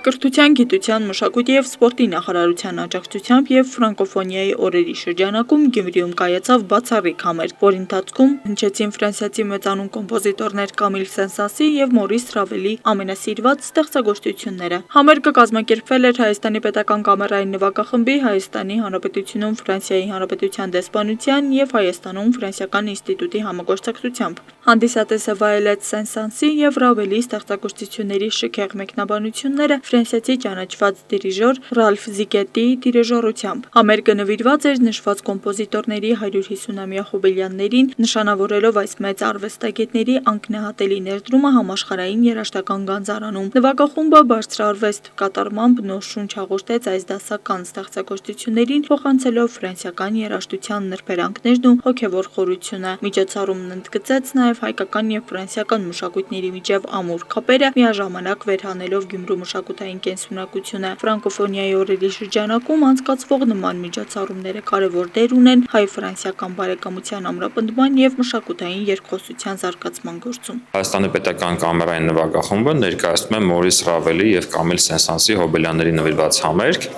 Կրթության, գիտության, մշակույթի և սպորտի նախարարության աջակցությամբ և ֆրանկոֆոնիայի օրերի շրջանակում Գյումրիում կայացավ բացառիկ համերգ, որի ընթացքում հնչեցին ֆրանսիացի մեծանուն կոմպոզիտորներ Կամիլ Սեն-Սանսի և Մորիս Ռավելի ամենասիրված ստեղծագործությունները։ Համերգը կազմակերպվել էր Հայաստանի պետական կամերային նվագախմբի, Հայաստանի Հանրապետությունում Ֆրանսիայի Հանրապետության դեսպանության և Հայաստանում Ֆրանսիական ինստիտուտի համագործակցությամբ։ Հանդիսատեսը վայելեց Սեն-Սանսի և Ռավելի ստեղծագործությունների շքեղ մեկնաբանությունները ֆրանսիացի ճանաչված դիրիժոր Ռալֆ Զիկետիի դիրիժորությամբ։ Համերգը նվիրված էր նշված կոմպոզիտորների 150-ամյա հոբելյաններին, նշանավորելով այս մեծ արվեստագետների անկնահատելի ներդրումը համաշխարհային երաժշտական գանձարանում։ Նվագախումբը բարձրարվեստ կատարմամբ նոր շունչ հաղորդեց այս դասական ստեղծագործություններին, փոխանցելով ֆրանսիական երաժշտության նրբերանգներն ու հոգևոր խորությունը։ Միջոցառումն ընդգծեց նաև հայկական և ֆրանսիական մշակույթների միջև ամուր կապերը, միաժամանակ վերհանելով Գյումրու մշակութային կենսունակությունը։ Ֆրանկոֆոնիայի օրերի շրջանակում անցկացվող նման միջոցառումները կարևոր դեր ունեն հայ-ֆրանսիական բարեկամության ամրապնդման և մշակութային երկխոսության զարգացման գործում։ Հայաստանի պետական կամերային նվագախումբը ներկայացնում է Մորիս Ռավելի և Կամիլ Սեն-Սանսի հոբելյանների նվիրված համերգ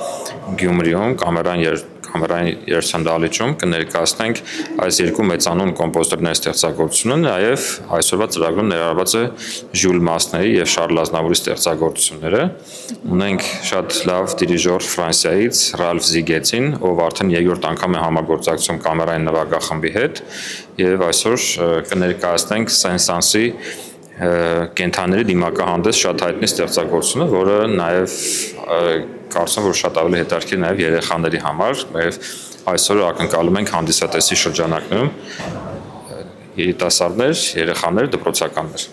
Գյումրիում կամերային երգչադահլիճում կներկայացնենք այս երկու մեծանուն կոմպոզիտորների ստեղծագործությունը, նաև այսօրվա ծրագրում ներառված է Ժյուլ Մասների և Շարլ Ազնավուրի ստեղծագործությունները։ Ունենք շատ լավ դիրիժոր Ֆրանսիայից Ռալֆ Զիգետին, ով արդեն երկրորդ անգամ է համագործակցում կամերային նվագախմբի հետ, եւ այսօր կներկայացնենք Սեն-Սանսի կենթանիների դիմակահանդես շատ հայտնի ստեղծագործությունը, որը նաև կարծում եմ, որ շատ ավելի հետաքրքիր նաև երեխաների համար, եւ այսօր ակնկալում ենք հանդիսատեսի շրջանակներում երիտասարդներ, երեխաներ, դպրոցականներ։